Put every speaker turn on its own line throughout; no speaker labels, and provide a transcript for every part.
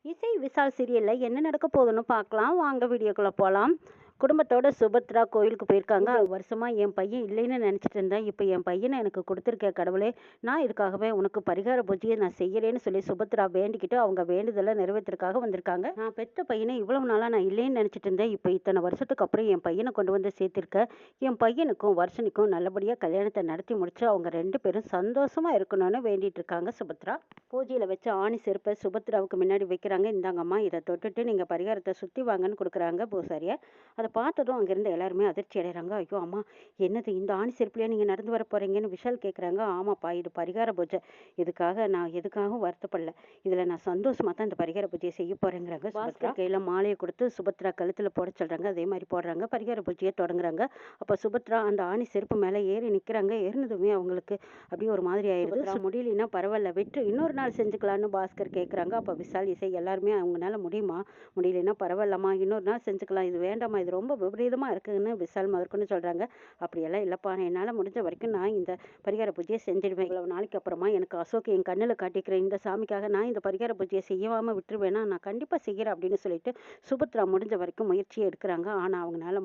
இசை விசால் சீரியல்ல என்ன நடக்க போகுதுன்னு பார்க்கலாம். வாங்க வீடியோக்குள்ள போலாம். குடும்பத்தோட சுபத்ரா கோயிலுக்கு போயிருக்காங்க. வருஷமா என் பையன் இல்லைன்னு நினைச்சிட்டு இருந்தேன். இப்போ என் பையனை எனக்கு கொடுத்துருக்க கடவுளே, நான் இதுக்காகவே உனக்கு பரிகார பூஜையை நான் செய்யறேன்னு சொல்லி சுபத்ரா வேண்டிக்கிட்டு அவங்க வேண்டுதலை நிறைவேற்றுறதுக்காக வந்திருக்காங்க. நான் பெத்த பையனை இவ்வளவு நாளா நான் இல்லைன்னு நினைச்சிட்டு இருந்தேன். இப்போ இத்தனை வருஷத்துக்கு அப்புறம் என் பையனை கொண்டு வந்து சேர்த்திருக்க. என் பையனுக்கும் வருஷனுக்கும் நல்லபடியா கல்யாணத்தை நடத்தி முடிச்சு அவங்க ரெண்டு பேரும் சந்தோஷமா இருக்கணும்னு வேண்டிட்டு இருக்காங்க சுபத்ரா. பூஜையில வச்ச ஆணி செருப்பை சுபத்ராவுக்கு முன்னாடி வைக்கிறாங்க. இந்தாங்கம்மா, இதை தொட்டுட்டு நீங்க பரிகாரத்தை சுத்தி வாங்கன்னு கொடுக்குறாங்க பூசாரியா. அதை பார்த்ததும் அங்கிருந்து எல்லாருமே அதிர்ச்சி அடைகிறாங்க. ஐயோ அம்மா, என்னது இந்த ஆணி செருப்புலையே நீங்கள் நடந்து வர போகிறீங்கன்னு விஷால் கேட்குறாங்க. ஆமாப்பா, இது பரிகார பூஜை. இதுக்காக நான் எதுக்காகவும் வருத்தப்படல. இதில் நான் சந்தோஷமாக தான் இந்த பரிகார பூஜையை செய்ய போகிறேங்கிறாங்க. பாஸ்கர் கையில் மாலையை கொடுத்து சுபத்ரா கழுத்தில் போட சொல்கிறாங்க. அதே மாதிரி போடுறாங்க. பரிகார பூஜையை தொடங்குறாங்க. அப்போ சுபத்ரா அந்த ஆணி செருப்பு மேலே ஏறி நிற்கிறாங்க. ஏறினதுமே அவங்களுக்கு அப்படியே ஒரு மாதிரி ஆயிடுது. முடியலன்னா பரவாயில்ல, விட்டு இன்னொரு நாள் செஞ்சுக்கலான்னு பாஸ்கர் கேட்குறாங்க. அப்போ விஷால் இசை எல்லாருமே அவங்களால முடியுமா, முடியலன்னா பரவாயில்லம்மா, இன்னொரு நாள் செஞ்சுக்கலாம், இது வேண்டாமா, இது ரொம்ப விபரீதமாக இருக்குதுன்னு விஷால் முதற்கொண்டு சொல்கிறாங்க. அப்படியெல்லாம் இல்லைப்பா, என்னால் முடிஞ்ச வரைக்கும் நான் இந்த பரிகார பூஜையை செஞ்சிடுவேன். இவ்வளவு நாளைக்கு அப்புறமா எனக்கு அசோக் என் கண்ணில் காட்டிக்கிற இந்த சாமிக்காக நான் இந்த பரிகார பூஜையை செய்யாமல் விட்டுருவேன்னா நான் கண்டிப்பாக செய்கிறேன் அப்படின்னு சொல்லிட்டு சுபத்ரா முடிஞ்ச வரைக்கும் முயற்சியை எடுக்கிறாங்க. ஆனால் அவங்களால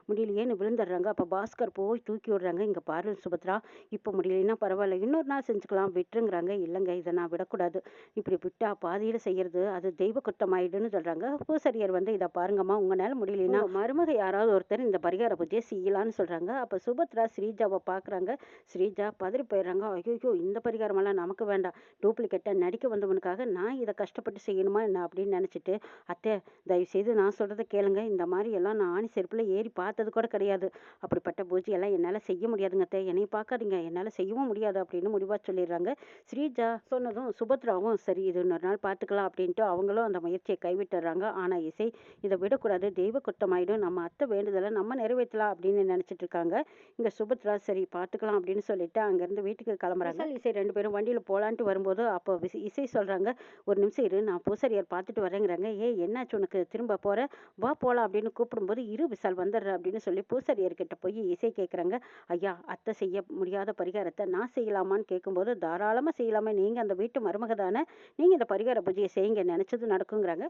முடியலையேன்னு விழுந்துடுறாங்க. அப்போ பாஸ்கர் போய் தூக்கி விடுறாங்க. இங்கே பாரு சுபத்ரா, இப்போ முடியலைன்னா பரவாயில்ல, இன்னொரு நாள் செஞ்சுக்கலாம், விட்டுருங்கிறாங்க. இல்லைங்க, இதை நான் விடக்கூடாது, இப்படி விட்டா பாதியில் செய்யறது அது தெய்வ குற்றமாயிடுன்னு சொல்கிறாங்க. பூசரியர் வந்து இதை பாருங்கம்மா, உங்களால் முடியலைன்னா மருமக யாராவது ஒருத்தர் இந்த பரிகார பூஜையை செய்யலான்னு சொல்கிறாங்க. அப்போ சுபத்ரா ஸ்ரீஜாவை பார்க்குறாங்க. ஸ்ரீஜா பதறி போயிடுறாங்க. ஐயோ, இந்த பரிகாரமெல்லாம் நமக்கு வேண்டாம், டூப்ளிகேட்டாக நடிக்க வந்தவனுக்காக நான் இதை கஷ்டப்பட்டு செய்யணுமா என்ன அப்படின்னு நினச்சிட்டு, அத்தை தயவுசெய்து நான் சொல்கிறத கேளுங்க, இந்த மாதிரி எல்லாம் நான் ஆணி செருப்பில் ஏறி பார்த்தது கூட கிடையாது, அப்படிப்பட்ட பூஜையெல்லாம் என்னால் செய்ய முடியாதுங்க அத்தை, என்னை பார்க்காதீங்க, என்னால் செய்யவும் முடியாது அப்படின்னு முடிவாக சொல்லிடுறாங்க. ஸ்ரீஜா சொன்னதும் சுபத்ராவும் சரி, இது இன்னொரு நாள் பார்த்துக்கலாம் அப்படின்ட்டு அவங்களும் அந்த முயற்சியை கைவிட்டுறாங்க. ஆனால் இசை இதை விடக்கூடாது, தெய்வ குற்றமாயிடும், நம்ம அத்தை வேண்டுதலை நம்ம நிறைவேற்றலாம் அப்படின்னு நினச்சிட்டு இருக்காங்க. இங்கே சுபத்ரா சரி பார்த்துக்கலாம் அப்படின்னு சொல்லிட்டு அங்கேருந்து வீட்டுக்கு கிளம்புறாங்க. இசை ரெண்டு பேரும் வண்டியில் போகலான்ட்டு வரும்போது அப்போ இசை சொல்கிறாங்க, ஒரு நிமிஷம் இரு, நான் பூசாரியார் பார்த்துட்டு வரேங்கிறாங்க. என்னாச்சு உனக்கு, திரும்ப போகிற, வா போகலாம் அப்படின்னு கூப்பிடும்போது இரு விஷால் வந்துடுற அப்படின்னு சொல்லி பூசாரியார்கிட்ட போய் இசை கேட்குறாங்க. ஐயா, அத்தை செய்ய முடியாத பரிகாரத்தை நான் செய்யலாமான்னு கேட்கும்போது தாராளமாக செய்யலாமே, நீங்கள் அந்த வீட்டு மருமக தானே, நீங்கள் இந்த பரிகார பூஜையை செய்யுங்க, நினச்சது நடக்குங்கிறாங்க.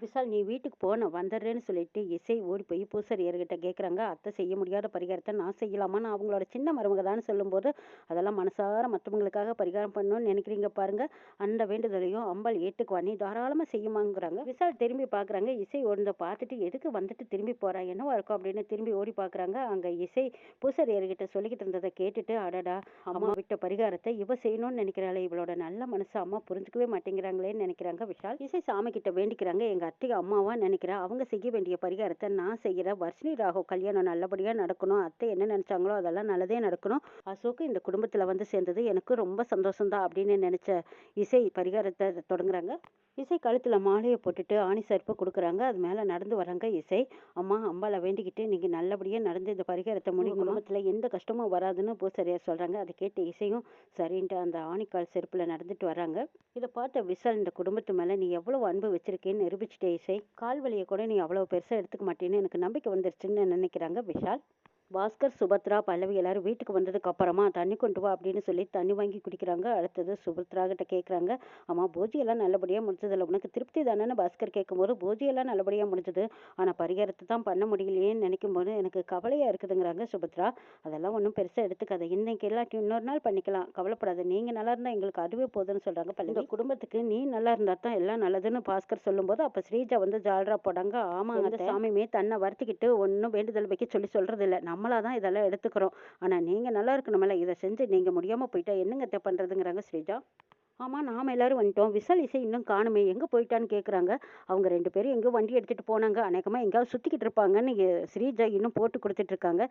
விஷால் நீ வீட்டுக்கு போ, நான் வந்துடுறேன்னு சொல்லிட்டு இசை ஓடி போய் பூசாரியார்கிட்ட கேட்குறாங்க. அத்தை செய்ய முடியாத பரிகாரத்தை நான் செய்யலாமான்னு அவங்களோட சின்ன மருமக தான் சொல்லும்போது, அதெல்லாம் மனசார மற்றவங்களுக்காக பரிகாரம் பண்ணணும்னு நினைக்கிறீங்க பாருங்க, அந்த வேண்டுதலையும் அம்பாள் ஏற்றுக்குவா, நீ தாராளமாக செய்யுமாங்கிறாங்க. விஷால் திரும்பி பார்க்குறாங்க. இசை ஓடுந்த பார்த்துட்டு எதுக்கு வந்துட்டு திரும்பி போறா, என்னவா இருக்கும் அப்படின்னு திரும்பி ஓடி பார்க்குறாங்க. அங்கே இசை பூசாரியார்கிட்ட சொல்லிக்கிட்டு இருந்ததை கேட்டுட்டு, அடடா, அம்மா விட்ட பரிகாரத்தை இவ செய்யணும்னு நினைக்கிறாளே, இவளோட நல்ல மனசு அம்மா புரிஞ்சுக்கவே மாட்டேங்கிறாங்களேன்னு நினைக்கிறாங்க விஷால். இசை சாமி கிட்ட வேண்டிக்கிறாங்க, எங்க அத்தை அம்மாவா நினைக்கிறேன், அவங்க செய்ய வேண்டிய பரிகாரத்தை நான் செய்கிறேன், வர்ஷினி ராகவ் கல்யாணம் நல்லபடியாக நடக்கணும், அத்தை என்ன நினைச்சாங்களோ அதெல்லாம் நல்லதே நடக்கணும், அசோக்கு இந்த குடும்பத்தில் வந்து சேர்ந்தது எனக்கு ரொம்ப சந்தோஷம்தான் அப்படின்னு நினைச்ச இசை பரிகாரத்தை தொடங்குறாங்க. இசை கழுத்தில் மாலையை போட்டுட்டு ஆணி சர்ப்பை கொடுக்குறாங்க. அது மேலே நடந்து வராங்க இசை. அம்மா அம்பாளை வேண்டிக்கிட்டு நீங்கள் நல்லபடியாக நடந்து இந்த பரிகாரத்தை முடியும், குடும்பத்தில் எந்த கஷ்டமும் வராதுன்னு பூசாரியார் சொல்கிறாங்க. அதை கேட்டு இசையும் சரின்ட்டு அந்த ஆணிக்கால் செருப்பில் நடந்துட்டு வராங்க. இதை பார்த்த விஷால், இந்த குடும்பத்து மேலே நீ எவ்வளோ அன்பு வச்சிருக்கேன்னு நிரூபிச்சிட்டே இசை, கால் வலியை கூட நீ அவ்வளோ பெருசாக எடுத்துக்க மாட்டேன்னு எனக்கு நம்பிக்கை வந்துருச்சுன்னு நினைக்கிறாங்க விஷால். பாஸ்கர், சுபத்ரா, பல்லவி எல்லாரும் வீட்டுக்கு வந்ததுக்கு அப்புறமா தண்ணி கொண்டு வா அப்படின்னு சொல்லி தண்ணி வாங்கி குடிக்கிறாங்க. அடுத்தது சுபத்ரா கிட்ட கேட்குறாங்க, அம்மா பூஜையெல்லாம் நல்லபடியாக முடிஞ்சதில்ல, உனக்கு திருப்தி தானேன்னு பாஸ்கர் கேட்கும்போது, பூஜையெல்லாம் நல்லபடியாக முடிஞ்சது, ஆனால் பரிகாரத்தை தான் பண்ண முடியலையேன்னு நினைக்கும் போது எனக்கு கவலையாக இருக்குதுங்கிறாங்க சுபத்ரா. அதெல்லாம் ஒன்றும் பெருசாக எடுத்துக்காது, இன்னைக்கு எல்லாத்தையும் இன்னொரு நாள் பண்ணிக்கலாம், கவலைப்படாது, நீங்கள் நல்லா இருந்தால் எங்களுக்கு அதுவே போதுன்னு சொல்கிறாங்க பல்லவி. குடும்பத்துக்கு நீ நல்லா இருந்தால் தான் எல்லாம் நல்லதுன்னு பாஸ்கர் சொல்லும்போது அப்போ ஸ்ரீஜா வந்து ஜாலரா போடாங்க. ஆமாங்க, அந்த சாமியுமே தன்னை வருத்திக்கிட்டு ஒன்றும் வேண்டுதல் வைக்க சொல்கிறதில்ல, நம்மளா தான் இதெல்லாம் எடுத்துக்கிறோம், ஆனால் நீங்கள் நல்லா இருக்கணுமில்ல, இதை செஞ்சு நீங்கள் முடியாமல் போயிட்டா என்னங்க பண்ணுறதுங்கிறாங்க ஸ்ரீஜா. ஆமாம், நாம் எல்லாரும் வந்துட்டோம், விஷால் இசை இன்னும் காணுமே, எங்கே போயிட்டான்னு கேட்குறாங்க. அவங்க ரெண்டு பேரும் எங்கேயோ வண்டி எடுத்துகிட்டு போனாங்க, அநேகமாக எங்கேயாவது சுற்றிக்கிட்டு இருப்பாங்கன்னு ஸ்ரீஜா இன்னும் போட்டு கொடுத்துட்ருக்காங்க.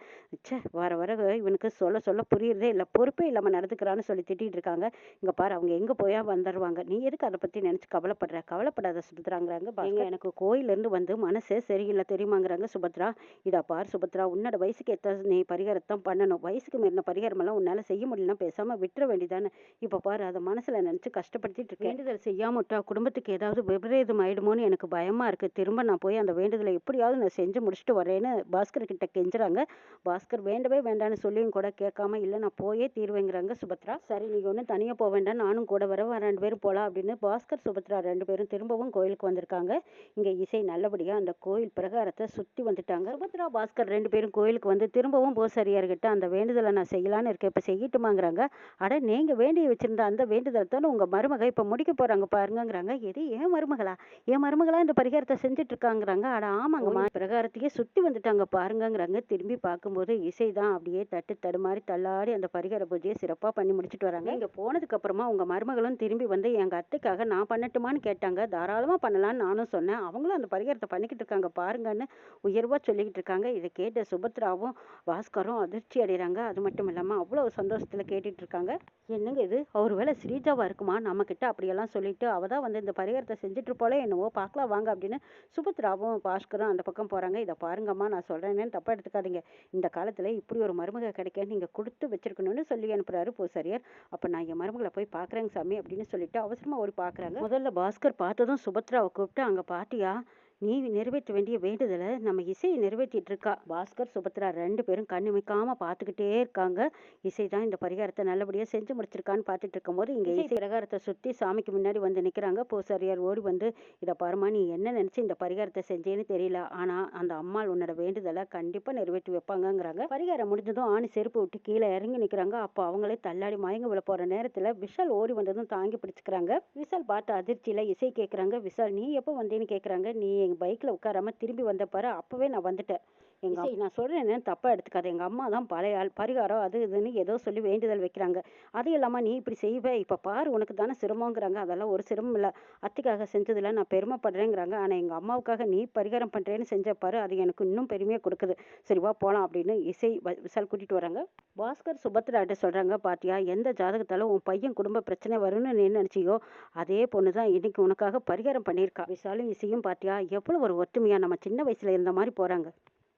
ச்சே, வர இவனுக்கு சொல்ல சொல்ல புரியுறதே இல்லை, பொறுப்பே இல்லாமல் நடந்துக்கிறான்னு சொல்லி திட்டிகிட்டு இருக்காங்க. இங்கே பாரு, அவங்க எங்கே போயா வந்துடுவாங்க, நீ எதுக்கு அதை பற்றி நினச்சி கவலைப்படாத சுபத்ராங்கிறாங்க. எனக்கு கோயிலேருந்து வந்து மனசே சரியில்லை தெரியுமாங்கிறாங்க சுபத்ரா. இதா பார் சுபத்ரா, உன்னோட வயசுக்கு ஏற்ற நீ பரிகாரத்தான் பண்ணணும், வயசுக்கு மீறின பரிகாரமெல்லாம் உன்னால் செய்ய முடியலன்னா பேசாமல் விட்டுற வேண்டியதானே, இப்போ பாரு அதை மனசில் நினச்சி கஷ்டப்படுத்திட்டு இருக்கேன். வேண்டுதல் செய்யாம விட்டா குடும்பத்துக்கு ஏதாவது விபரீதம் ஆயிடுமோன்னு எனக்கு பயமா இருக்கு. திரும்ப நான் போய் அந்த வேண்டுதலை எப்படியாவது நான் செஞ்சு முடிச்சுட்டு வரேன்னு பாஸ்கர் கிட்ட கெஞ்சுறாங்க. பாஸ்கர் வேண்டவே வேண்டான்னு சொல்லியும் கூட கேட்காம, இல்ல நான் போயே தீருவேங்கிறாங்க சுபத்ரா. சரி நீங்க ஒன்றும் தனியா போக வேண்டாம், நானும் கூட வரேன், 2 பேரும் போலாம் அப்படின்னு பாஸ்கர் சுபத்ரா 2 பேரும் திரும்பவும் கோயிலுக்கு வந்திருக்காங்க. இங்க இசை நல்லபடியா அந்த கோயில் பிரகாரத்தை சுத்தி வந்துட்டாங்க. சுபத்ரா பாஸ்கர் 2 பேரும் கோயிலுக்கு வந்து திரும்பவும் பூசாரியார்கிட்ட அந்த வேண்டுதலை நான் செய்யலான்னு இருக்கேன், இப்ப செய்யட்டுமாங்கிறாங்க. அட நீங்க வேண்டி வச்சிருந்த அந்த வேண்டுதல் தானே உங்க மருமக இப்ப முடிக்க போறாங்க பாருங்கங்கிறாங்க. எது ஏன் மருமகளா? என் மருமகளா இந்த பரிகாரத்தை செஞ்சுட்டு இருக்காங்கிறாங்க. அட ஆமாங்கம்மா, பிரகாரத்தையே சுத்தி வந்துட்டாங்க பாருங்கங்கிறாங்க. திரும்பி பார்க்கும்போது இசை தான் அப்படியே தட்டு தடுமாறி தள்ளாடி அந்த பரிகார பூஜையை சிறப்பா பண்ணி முடிச்சிட்டு வராங்க. இங்க போனதுக்கு அப்புறமா உங்க மருமகளும் திரும்பி வந்து எங்க அத்தைக்காக நான் பண்ணட்டுமான்னு கேட்டாங்க. தாராளமா பண்ணலாம்னு நானும் சொன்னேன். அவங்களும் அந்த பரிகாரத்தை பண்ணிக்கிட்டு இருக்காங்க பாருங்கன்னு உயர்வா சொல்லிக்கிட்டு இருக்காங்க. இதை கேட்ட சுபத்ராவும் பாஸ்கரும் அதிர்ச்சி அடைகிறாங்க. அது மட்டும் இல்லாம அவ்வளவு சந்தோஷத்துல கேட்டுட்டு இருக்காங்க. என்னங்க இது, ஒருவேளை ஸ்ரீஜாவா இருக்குமா நம்ம கிட்ட அப்படியெல்லாம் சொல்லிட்டு அவ தான் வந்து இந்த பரிகாரத்தை செஞ்சுட்டு இருப்போல என்னவோ, பார்க்கலாம் வாங்க அப்படின்னு சுபத்ராவும் பாஸ்கரும் அந்த பக்கம் போறாங்க. இதை பாருங்கம்மா, நான் சொல்றேன்னு தப்பா எடுத்துக்காதீங்க. இந்த காலத்துல இப்படி ஒரு மருமக கிடைக்க நீங்க கொடுத்து வச்சிருக்கணும்னு சொல்லி அனுப்புறாரு பூசாரியார். அப்ப நான் என் மருமகளை போய் பாக்குறேங்க சாமி அப்படின்னு சொல்லிட்டு அவசரமா ஓடி பாக்குறாங்க. முதல்ல பாஸ்கர் பார்த்ததும் சுபத்ராவை கூப்பிட்டு, அங்க பாத்தியா, நீ நிறைவேற்ற வேண்டிய வேண்டுதலை நம்ம இசையை நிறைவேற்றிட்டு இருக்கா. பாஸ்கர் சுபத்ரா 2 பேரும் கண்ணிமைக்காம பார்த்துக்கிட்டே இருக்காங்க. இசை தான் இந்த பரிகாரத்தை நல்லபடியா செஞ்சு முடிச்சிருக்கான்னு பார்த்துட்டு இருக்கும்போது இங்க இசை பிரகாரத்தை சுத்தி சாமிக்கு முன்னாடி வந்து நிக்கிறாங்க. பூசாரியார் ஓடி வந்து, இதை பாருமா, நீ என்ன நினைச்சு இந்த பரிகாரத்தை செஞ்சேன்னு தெரியல, ஆனா அந்த அம்மாள் உன்னோட வேண்டுதலை கண்டிப்பா நிறைவேற்றி வைப்பாங்கங்கிறாங்க. பரிகாரம் முடிஞ்சதும் ஆணி செருப்பு விட்டு கீழே இறங்கி நிக்கிறாங்க. அப்போ அவங்களே தள்ளாடி மயங்க விழ போற நேரத்துல விஷால் ஓடி வந்ததும் தாங்கி பிடிச்சுக்கிறாங்க. விஷால் பார்த்த அதிர்ச்சியில இசை கேட்கறாங்க, விஷால் நீ எப்போ வந்தேன்னு கேட்கறாங்க. நீ எங்க பைக்ல உட்காராம திரும்பி வந்த பாரு, அப்பவே நான் வந்துட்டேன். எங்க நான் சொல்றேன் என்னன்னு தப்பா எடுத்துக்காத. எங்க அம்மா தான் பழைய ஆள், பரிகாரம் அது இதுன்னு ஏதோ சொல்லி வேண்டுதல் வைக்கிறாங்க. அது இல்லாம நீ இப்படி செய்வ, இப்ப பாரு உனக்கு தானே சிரமங்கிறாங்க. அதெல்லாம் ஒரு சிரமம் இல்ல, அத்தைக்காக செஞ்சதுல நான் பெருமைப்படுறேங்கிறாங்க. ஆனா எங்க அம்மாவுக்காக நீ பரிகாரம் பண்றேன்னு செஞ்ச பாரு, அது எனக்கு இன்னும் பெருமையா கொடுக்குது. சரி வா போலாம் அப்படின்னு இசை விஷால் கூட்டிட்டு வராங்க. பாஸ்கர் சுபத்ராட்ட சொல்றாங்க, பாத்தியா, எந்த ஜாதகத்தால உன் பையன் குடும்ப பிரச்சனை வரும்னு நீ நினைச்சியோ அதே பொண்ணுதான் இன்னைக்கு உனக்காக பரிகாரம் பண்ணியிருக்கா. விஷாலும் இசையும் பாத்தியா எவ்வளவு ஒரு ஒற்றுமையா நம்ம சின்ன வயசுல இருந்த மாதிரி போறாங்க.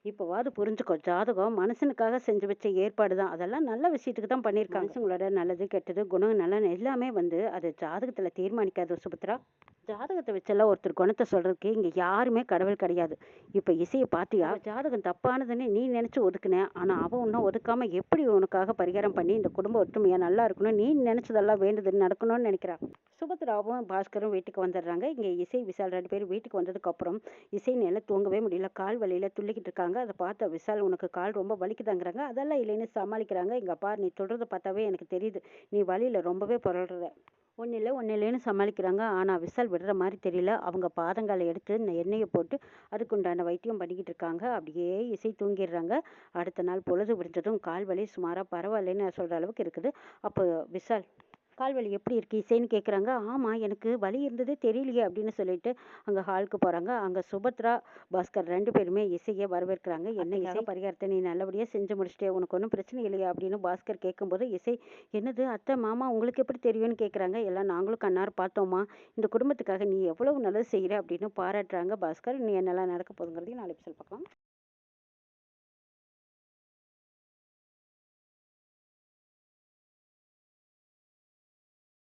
இப்போவாது புரிஞ்சுக்கோ, ஜாதகம் மனுஷனுக்காக செஞ்சு வச்ச ஏற்பாடு தான். அதெல்லாம் நல்ல விஷயத்துக்கு தான் பண்ணியிருக்காங்க. மனுஷங்களோட நல்லது கெட்டது குணம் நலன் எல்லாமே வந்து அது ஜாதகத்துல தீர்மானிக்காது சுபத்ரா. ஜாதகத்தை வச்செல்லாம் ஒருத்தர் குணத்தை சொல்றதுக்கு இங்க யாருமே கடவுள் கிடையாது. இப்ப இசையை பாத்தியா, ஜாதகம் தப்பானதுன்னு நீ நினைச்சு ஒதுக்குன, ஆனா அவன் இன்னும் ஒதுக்காம எப்படி உனக்காக பரிகாரம் பண்ணி இந்த குடும்ப ஒற்றுமையா நல்லா இருக்கணும், நீ நினைச்சதெல்லாம் வேண்டுதல் நடக்கணும்னு நினைக்கிறா. சுபத்ராவும் பாஸ்கரும் வீட்டுக்கு வந்துடுறாங்க. இங்க இசை விஷால் 2 பேரும் வீட்டுக்கு வந்ததுக்கு அப்புறம் இசை நிலை தூங்கவே முடியல, கால் வலியில துள்ளிக்கிட்டு இருக்காங்க. அதை பார்த்த விஷால், உனக்கு கால் ரொம்ப வலிக்குதாங்கிறாங்க. அதெல்லாம் இல்லைன்னு சமாளிக்கிறாங்க. இங்க பார், நீ தொடர்றத பார்த்தாவே எனக்கு தெரியுது, நீ வலியில ரொம்பவே புரள்ற. ஒன்றும் இல்லைன்னு சமாளிக்கிறாங்க. ஆனால் விஷால் விடுற மாதிரி தெரியல. அவங்க பாதங்காலை எடுத்து எண்ணெயை போட்டு அதுக்குண்டான வைத்தியம் பண்ணிக்கிட்டு இருக்காங்க. அப்படியே இசை தூங்கிடுறாங்க. அடுத்த நாள் பொழுது விடிஞ்சதும் கால் வலி சுமாராக பரவாயில்லைன்னு சொல்கிற அளவுக்கு இருக்குது. அப்போ விஷால், கால் வலி எப்படி இருக்கு இசைன்னு கேட்குறாங்க. ஆமாம், எனக்கு வலி இருந்ததே தெரியலையே அப்படின்னு சொல்லிட்டு அங்கே ஹாலுக்கு போகிறாங்க. அங்கே சுபத்ரா பாஸ்கர் 2 பேருமே இசையை வரவேற்கிறாங்க. என்ன இசை, பரிகாரத்தை நீ நல்லபடியாக செஞ்சு முடிச்சிட்டே, உனக்கு ஒன்றும் பிரச்சனை இல்லையா அப்படின்னு பாஸ்கர் கேட்கும்போது இசை, என்னது அத்தை மாமா உங்களுக்கு எப்படி தெரியும்னு கேட்குறாங்க. எல்லாம் நாங்களும் கண்ணார பார்த்தோமா, இந்த குடும்பத்துக்காக நீ எவ்வளவு நல்லது செய்கிற அப்படின்னு பாராட்டுறாங்க பாஸ்கர். நீ என்னெல்லாம் நடக்க போகுதுங்கிறதையும் நாளைக்கு பார்க்கலாம்.